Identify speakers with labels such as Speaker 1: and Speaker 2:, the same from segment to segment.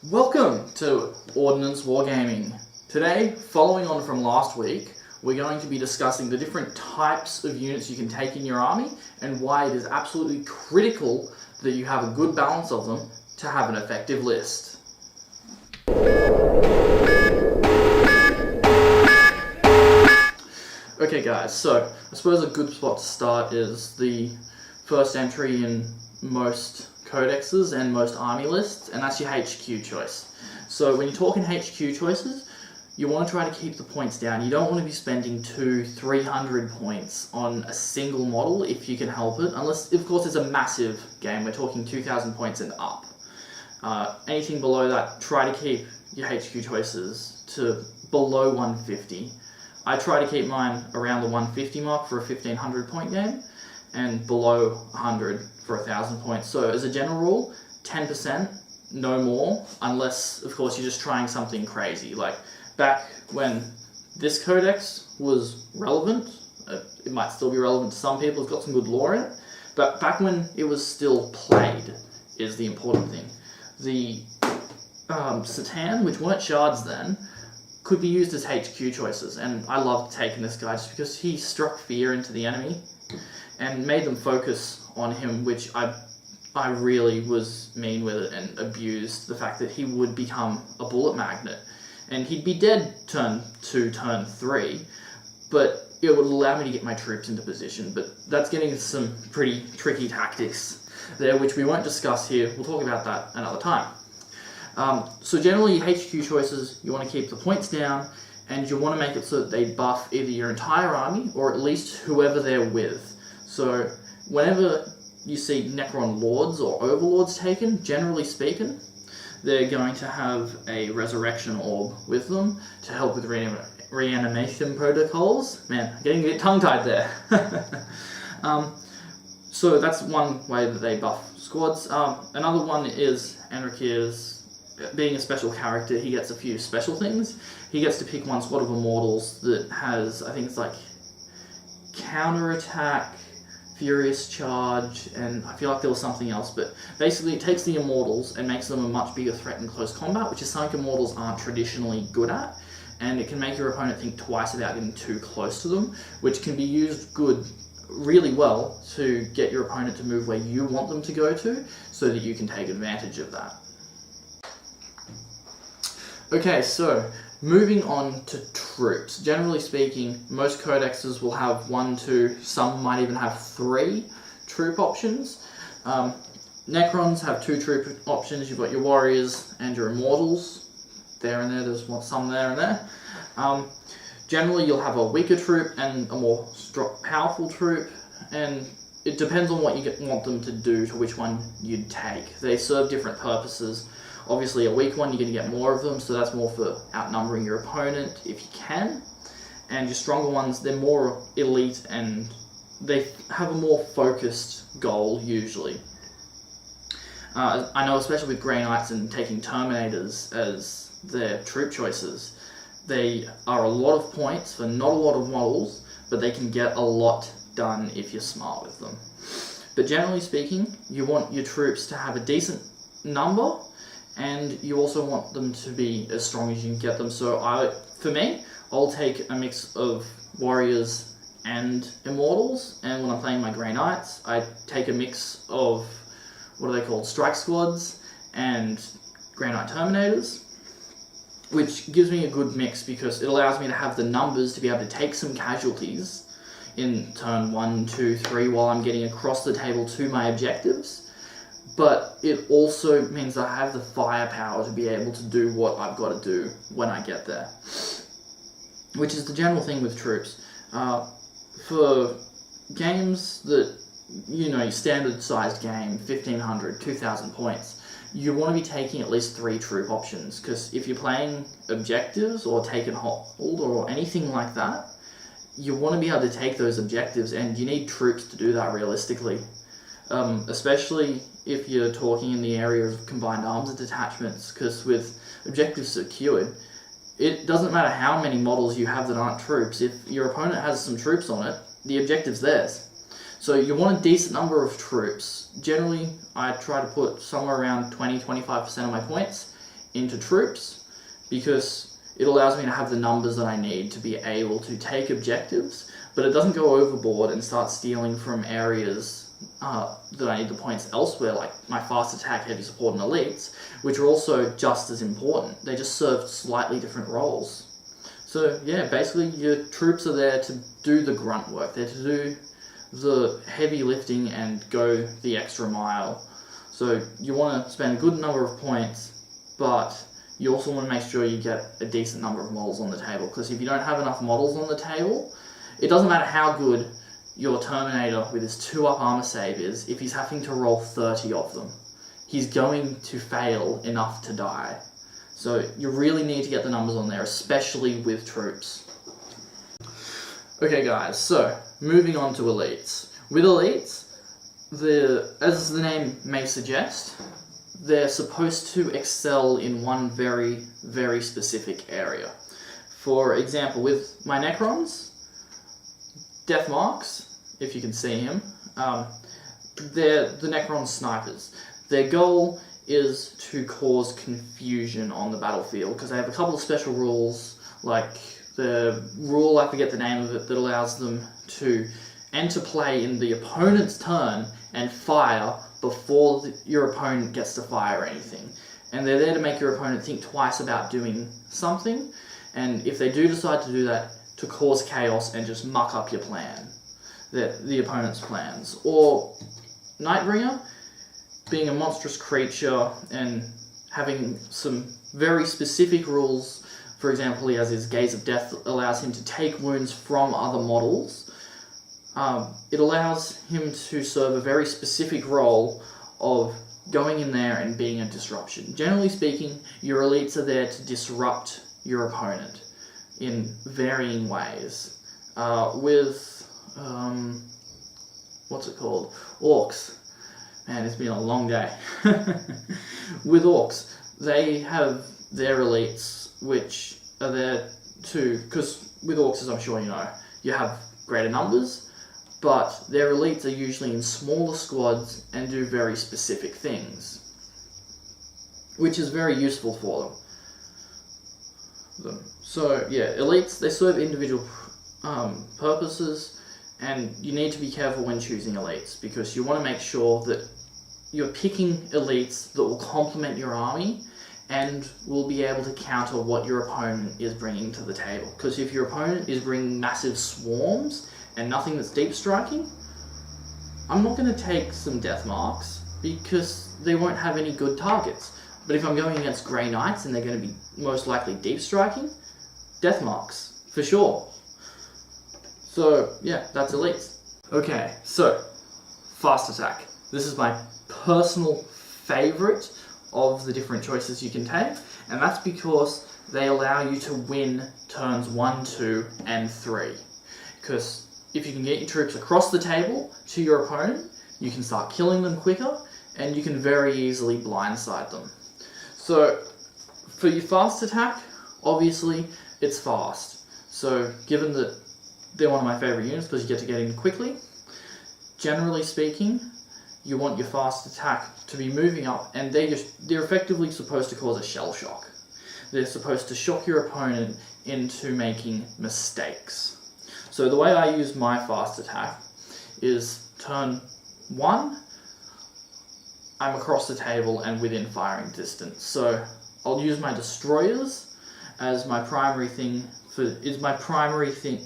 Speaker 1: Welcome to Ordnance WarGaming. Today, following on from last week, we're going to be discussing the different types of units you can take in your army and why it is absolutely critical that you have a good balance of them to have an effective list. Okay guys, so I suppose a good spot to start is the first entry in most codexes and most army lists, and that's your HQ choice. So when you're talking HQ choices, you want to try to keep the points down. You don't want to be spending 200-300 points on a single model if you can help it, unless of course it's a massive game. We're talking 2,000 points and up. Anything below that, try to keep your HQ choices to below 150. I try to keep mine around the 150 mark for a 1,500 point game, and below 100 for 1,000 points. So as a general rule, 10%, no more, unless of course you're just trying something crazy. Like back when this codex was relevant, it might still be relevant to some people, it's got some good lore in it, but back when it was still played is the important thing. The Satan, which weren't shards then, could be used as HQ choices, and I loved taking this guy just because he struck fear into the enemy and made them focus on him, which I really was mean with it and abused the fact that he would become a bullet magnet. And he'd be dead turn 2, turn 3, but it would allow me to get my troops into position. But that's getting some pretty tricky tactics there, which we won't discuss here. We'll talk about that another time. So generally, HQ choices, you want to keep the points down, and you want to make it so that they buff either your entire army, or at least whoever they're with. So whenever you see Necron Lords or Overlords taken, generally speaking, they're going to have a Resurrection Orb with them to help with reanimation protocols. Man, I'm getting a bit tongue-tied there. So that's one way that they buff squads. Another one is Enriquez. Being a special character, he gets a few special things. He gets to pick one squad of Immortals that has, I think it's like, counterattack, Furious Charge, and I feel like there was something else, but basically it takes the Immortals and makes them a much bigger threat in close combat, which is something Immortals aren't traditionally good at, and it can make your opponent think twice about getting too close to them, which can be used really well to get your opponent to move where you want them to go to, so that you can take advantage of that. Okay, so moving on to troops. Generally speaking, most codexes will have 1, 2, some might even have 3 troop options. Necrons have 2 troop options. You've got your warriors and your immortals. There and there, there's some there and there. Generally, you'll have a weaker troop and a more powerful troop, and it depends on what you want them to do to which one you'd take. They serve different purposes. Obviously, a weak one, you're going to get more of them, so that's more for outnumbering your opponent if you can. And your stronger ones, they're more elite and they have a more focused goal, usually. I know, especially with Grey Knights and taking Terminators as their troop choices, they are a lot of points for not a lot of models, but they can get a lot done if you're smart with them. But generally speaking, you want your troops to have a decent number, and you also want them to be as strong as you can get them. So for me, I'll take a mix of warriors and immortals, and when I'm playing my Grey Knights, I take a mix of, what are they called, strike squads and Grey Knight Terminators, which gives me a good mix because it allows me to have the numbers to be able to take some casualties in turn 1, 2, 3 while I'm getting across the table to my objectives. But it also means I have the firepower to be able to do what I've got to do when I get there. Which is the general thing with troops. For games that, your standard sized game, 1,500, 2,000 points, you want to be taking at least 3 troop options. Because if you're playing objectives or take and hold or anything like that, you want to be able to take those objectives, and you need troops to do that realistically. Especially if you're talking in the area of combined arms and detachments, because with objectives secured, it doesn't matter how many models you have that aren't troops. If your opponent has some troops on it, the objective's theirs. So you want a decent number of troops. Generally, I try to put somewhere around 20-25% of my points into troops, because it allows me to have the numbers that I need to be able to take objectives, but it doesn't go overboard and start stealing from areas that I need the points elsewhere, like my fast attack, heavy support, and elites, which are also just as important. They just serve slightly different roles. So yeah, basically your troops are there to do the grunt work. They're to do the heavy lifting and go the extra mile. So you want to spend a good number of points, but you also want to make sure you get a decent number of models on the table, because if you don't have enough models on the table, it doesn't matter how good your Terminator with his 2-up armor save is, if he's having to roll 30 of them. He's going to fail enough to die. So you really need to get the numbers on there, especially with troops. Okay guys, so moving on to elites. With elites, as the name may suggest, they're supposed to excel in one very, very specific area. For example, with my Necrons, Death Marks, if you can see him, they're the Necron snipers. Their goal is to cause confusion on the battlefield, because they have a couple of special rules, like the rule, I forget the name of it, that allows them to enter play in the opponent's turn and fire before your opponent gets to fire anything. And they're there to make your opponent think twice about doing something, and if they do decide to do that, to cause chaos and just muck up your plan, the opponent's plans. Or Nightbringer, being a monstrous creature and having some very specific rules. For example, he has his Gaze of Death that allows him to take wounds from other models. It allows him to serve a very specific role of going in there and being a disruption. Generally speaking, your elites are there to disrupt your opponent in varying ways. What's it called? Orcs. Man, it's been a long day. With orcs, they have their elites, which are there to, because with orcs, as I'm sure you know, you have greater numbers, but their elites are usually in smaller squads and do very specific things, which is very useful for them. So yeah, elites, they serve individual purposes, and you need to be careful when choosing elites, because you want to make sure that you're picking elites that will complement your army and will be able to counter what your opponent is bringing to the table. Because if your opponent is bringing massive swarms and nothing that's deep striking, I'm not going to take some Death Marks, because they won't have any good targets. But if I'm going against Grey Knights and they're going to be most likely deep striking, Death Marks, for sure. So yeah, that's elites. Okay, so fast attack. This is my personal favourite of the different choices you can take, and that's because they allow you to win turns 1, 2, and 3. Because if you can get your troops across the table to your opponent, you can start killing them quicker, and you can very easily blindside them. So for your fast attack, obviously it's fast. So given that they're one of my favourite units because you get to get in quickly, generally speaking, you want your fast attack to be moving up, and they're effectively supposed to cause a shell shock. They're supposed to shock your opponent into making mistakes. So the way I use my fast attack is turn 1, I'm across the table and within firing distance. So I'll use my destroyers as my primary thing.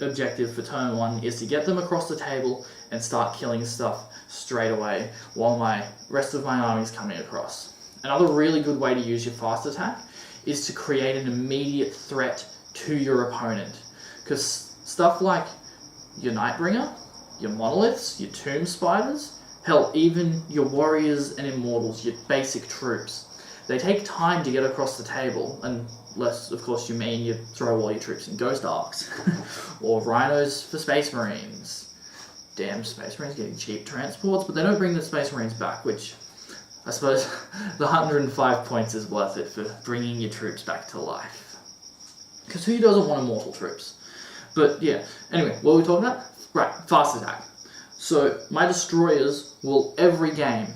Speaker 1: Objective for turn 1 is to get them across the table and start killing stuff straight away while my rest of my army is coming across. Another really good way to use your fast attack is to create an immediate threat to your opponent. Because stuff like your Nightbringer, your Monoliths, your Tomb Spiders, hell, even your Warriors and Immortals, your basic troops, they take time to get across the table, unless, of course, you mean you throw all your troops in Ghost Arcs, or Rhinos for Space Marines. Damn, Space Marines getting cheap transports, but they don't bring the Space Marines back, which I suppose the 105 points is worth it for bringing your troops back to life. Because who doesn't want immortal troops? But yeah, anyway, what were we talking about? Right, fast attack. So my destroyers will, every game,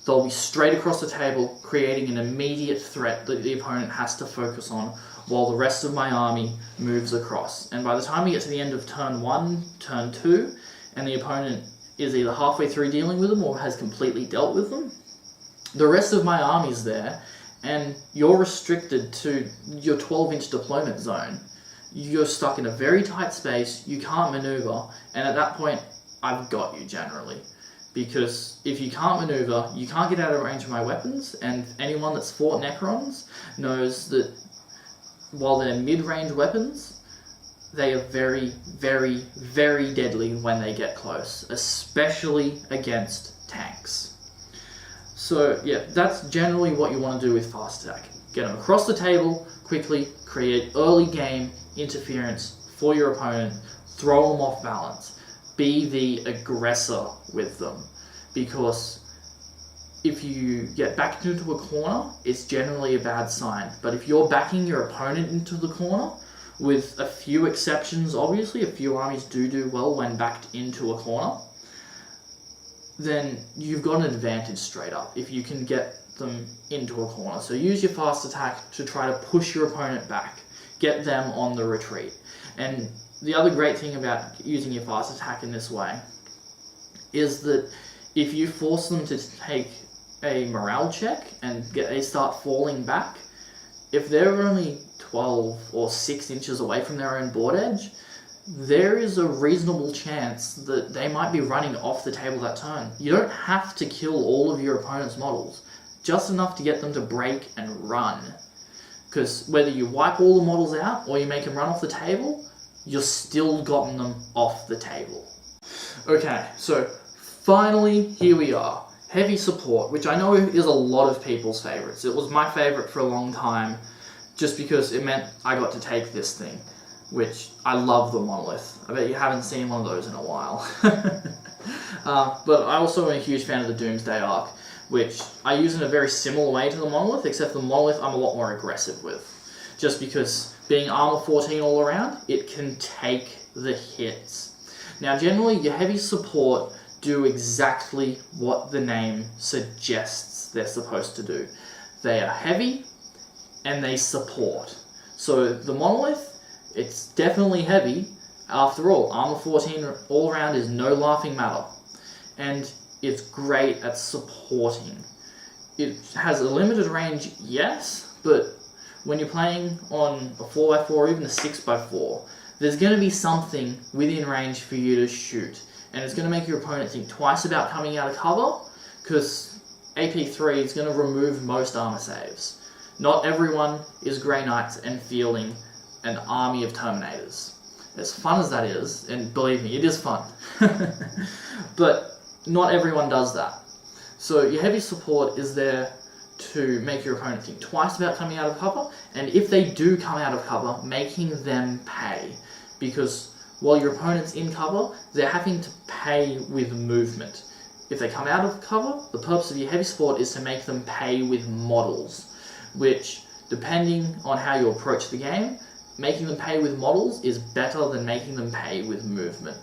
Speaker 1: they'll be straight across the table, creating an immediate threat that the opponent has to focus on while the rest of my army moves across. And by the time we get to the end of turn 1, turn 2, and the opponent is either halfway through dealing with them or has completely dealt with them, the rest of my army's there, and you're restricted to your 12-inch deployment zone. You're stuck in a very tight space, you can't maneuver, and at that point, I've got you generally. Because if you can't maneuver, you can't get out of range of my weapons, and anyone that's fought Necrons knows that while they're mid-range weapons, they are very, very, very deadly when they get close, especially against tanks. So yeah, that's generally what you want to do with fast attack. Get them across the table quickly, create early game interference for your opponent, throw them off balance, be the aggressor with them, because if you get backed into a corner, it's generally a bad sign. But if you're backing your opponent into the corner, with a few exceptions, obviously, a few armies do well when backed into a corner, then you've got an advantage straight up if you can get them into a corner. So use your fast attack to try to push your opponent back, get them on the retreat. And the other great thing about using your fast attack in this way is that if you force them to take a morale check and they start falling back, if they're only 12 or 6 inches away from their own board edge, there is a reasonable chance that they might be running off the table that turn. You don't have to kill all of your opponent's models, just enough to get them to break and run. Because whether you wipe all the models out or you make them run off the table, you've still gotten them off the table. Okay, so finally, here we are. Heavy support, which I know is a lot of people's favourites. It was my favourite for a long time, just because it meant I got to take this thing, which I love the monolith. I bet you haven't seen one of those in a while. But I also am a huge fan of the Doomsday Arc, which I use in a very similar way to the monolith, except the monolith I'm a lot more aggressive with. Just because being armor 14 all around, it can take the hits. Now generally your heavy support do exactly what the name suggests they're supposed to do. They are heavy and they support. So the monolith, it's definitely heavy. After all, armor 14 all around is no laughing matter. And it's great at supporting. It has a limited range, yes, but when you're playing on a 4x4 or even a 6x4, there's going to be something within range for you to shoot. And it's going to make your opponent think twice about coming out of cover, because AP3 is going to remove most armor saves. Not everyone is Grey Knights and fielding an army of Terminators. As fun as that is, and believe me, it is fun, but not everyone does that. So your heavy support is there to make your opponent think twice about coming out of cover, and if they do come out of cover, making them pay. Because while your opponent's in cover, they're having to pay with movement. If they come out of cover, the purpose of your heavy support is to make them pay with models, which, depending on how you approach the game, making them pay with models is better than making them pay with movement.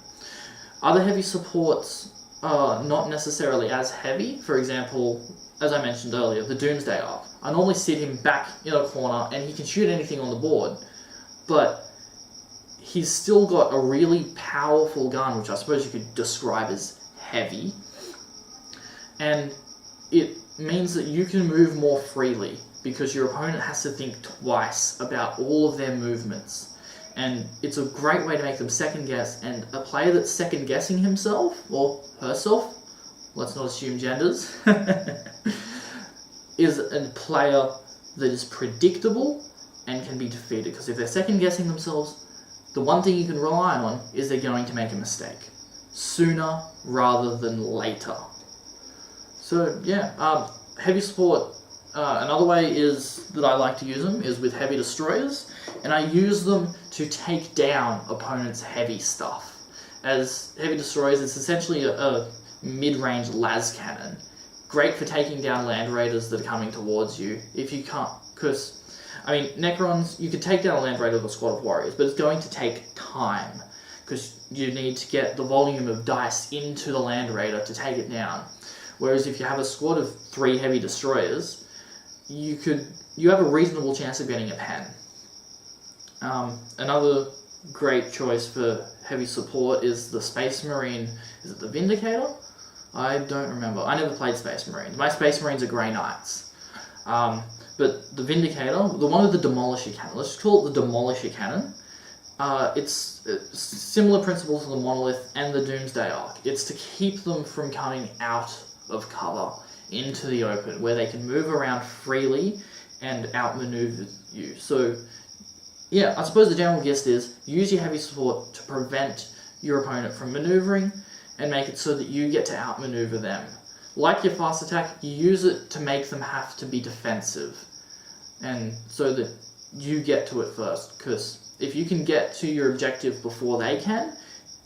Speaker 1: Other heavy supports are not necessarily as heavy. For example, as I mentioned earlier, the Doomsday Arc. I normally sit him back in a corner and he can shoot anything on the board, but he's still got a really powerful gun, which I suppose you could describe as heavy, and it means that you can move more freely because your opponent has to think twice about all of their movements. And it's a great way to make them second guess, and a player that's second guessing himself, or herself, let's not assume genders, is a player that is predictable and can be defeated. Because if they're second guessing themselves, the one thing you can rely on is they're going to make a mistake sooner rather than later. So yeah, heavy support. Another way is that I like to use them is with heavy destroyers, and I use them to take down opponents' heavy stuff. As heavy destroyers, it's essentially a mid-range las cannon. Great for taking down land raiders that are coming towards you. If you can't, because, I mean, Necrons, you could take down a land raider with a squad of warriors, but it's going to take time, because you need to get the volume of dice into the land raider to take it down. Whereas if you have a squad of 3 heavy destroyers, you have a reasonable chance of getting a pen. Another great choice for heavy support is the Space Marine. Is it the Vindicator? I don't remember. I never played Space Marines. My Space Marines are Grey Knights. But the Vindicator, the one with the Demolisher Cannon, let's call it the Demolisher Cannon. It's similar principle to the Monolith and the Doomsday Arc. It's to keep them from coming out of cover into the open, where they can move around freely and outmaneuver you. So, yeah, I suppose the general gist is, use your heavy support to prevent your opponent from maneuvering, and make it so that you get to outmaneuver them. Like your fast attack, you use it to make them have to be defensive, and so that you get to it first, because if you can get to your objective before they can,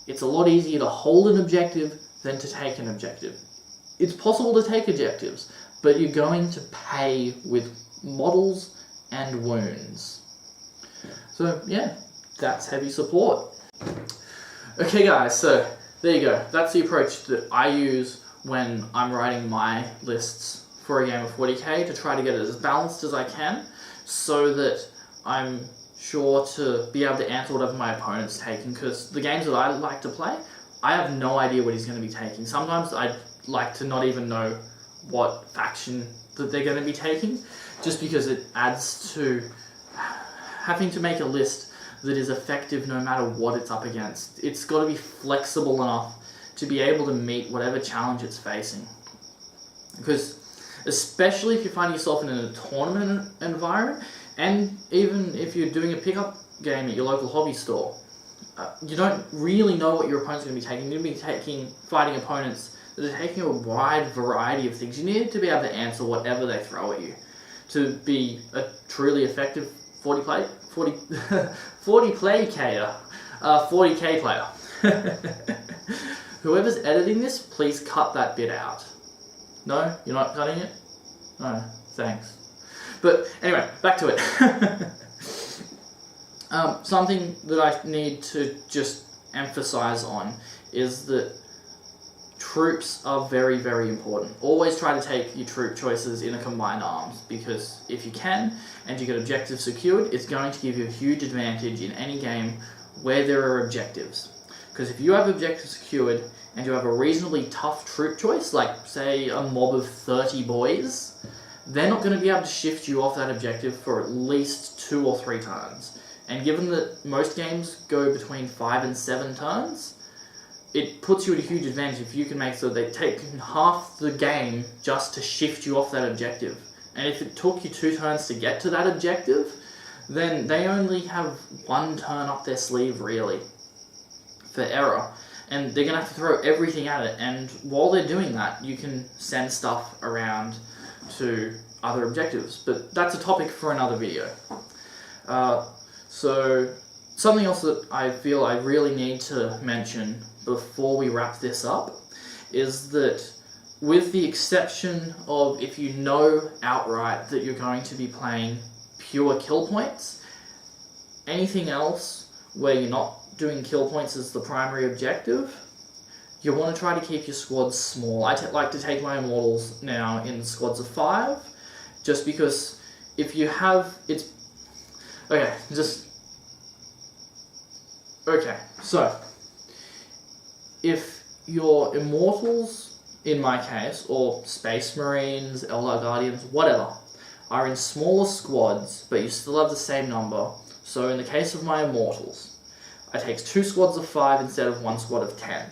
Speaker 1: it's a lot easier to hold an objective than to take an objective. It's possible to take objectives, but you're going to pay with models and wounds. So yeah, that's heavy support. Okay guys, so there you go. That's the approach that I use when I'm writing my lists for a game of 40k, to try to get it as balanced as I can, so that I'm sure to be able to answer whatever my opponent's taking, because the games that I like to play, I have no idea what he's going to be taking. Sometimes I like to not even know what faction that they're going to be taking, just because it adds to having to make a list that is effective no matter what it's up against. It's got to be flexible enough to be able to meet whatever challenge it's facing. Because especially if you find yourself in a tournament environment, and even if you're doing a pickup game at your local hobby store, you don't really know what your opponent's going to be taking. You're going to be fighting opponents that are taking a wide variety of things. You need to be able to answer whatever they throw at you to be a truly effective 40k player. Whoever's editing this, please cut that bit out. No? You're not cutting it? No, thanks. But anyway, back to it. Something that I need to just emphasize on is that troops are very, very important. Always try to take your troop choices in a combined arms, because if you can, and you get objectives secured, it's going to give you a huge advantage in any game where there are objectives. Because if you have objectives secured, and you have a reasonably tough troop choice, like say a mob of 30 boys, they're not going to be able to shift you off that objective for at least 2 or 3 turns. And given that most games go between 5 and 7 turns, it puts you at a huge advantage if you can make so they take half the game just to shift you off that objective. And if it took you 2 turns to get to that objective, then they only have 1 turn up their sleeve, really, for error. And they're going to have to throw everything at it, and while they're doing that, you can send stuff around to other objectives. But that's a topic for another video. So, something else that I feel I really need to mention before we wrap this up is that, with the exception of if you know outright that you're going to be playing pure kill points, anything else where you're not doing kill points as the primary objective, you want to try to keep your squads small. I like to take my Immortals now in squads of 5, just because if you have... so if your Immortals, in my case, or Space Marines, Eldar Guardians, whatever, are in smaller squads, but you still have the same number, so in the case of my Immortals, I take 2 squads of 5 instead of 1 squad of 10.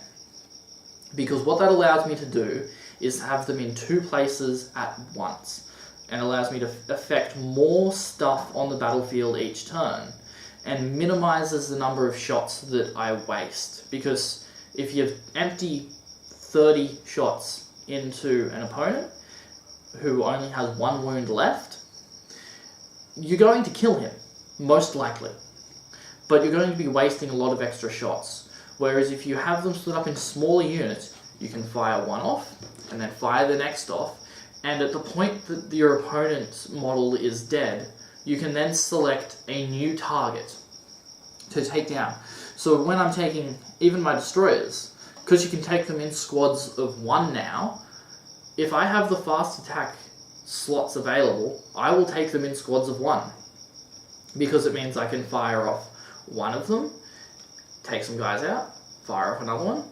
Speaker 1: Because what that allows me to do is have them in 2 places at once, and allows me to affect more stuff on the battlefield each turn, and minimizes the number of shots that I waste. Because if you empty 30 shots into an opponent who only has 1 wound left, you're going to kill him, most likely. But you're going to be wasting a lot of extra shots. Whereas if you have them split up in smaller units, you can fire one off, and then fire the next off, and at the point that your opponent's model is dead, you can then select a new target to take down. So when I'm taking even my destroyers, because you can take them in squads of 1 now, if I have the fast attack slots available, I will take them in squads of 1. Because it means I can fire off one of them, take some guys out, fire off another one,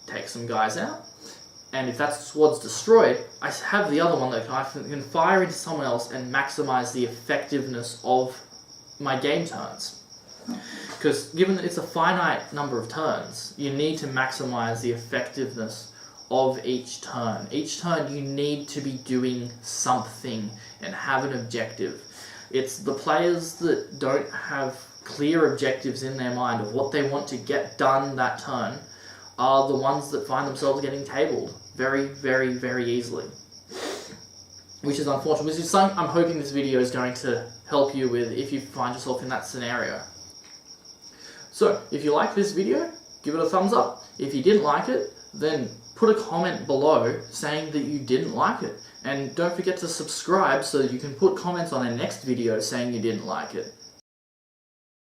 Speaker 1: take some guys out, and if that squad's destroyed, I have the other one that I can fire into someone else and maximize the effectiveness of my game turns. Because given that it's a finite number of turns, you need to maximize the effectiveness of each turn. Each turn you need to be doing something and have an objective. It's the players that don't have clear objectives in their mind of what they want to get done that turn are the ones that find themselves getting tabled very, very, very easily. Which is unfortunate. Which is something I'm hoping this video is going to help you with if you find yourself in that scenario. So, if you like this video, give it a thumbs up. If you didn't like it, then put a comment below saying that you didn't like it. And don't forget to subscribe so that you can put comments on our next video saying you didn't like it.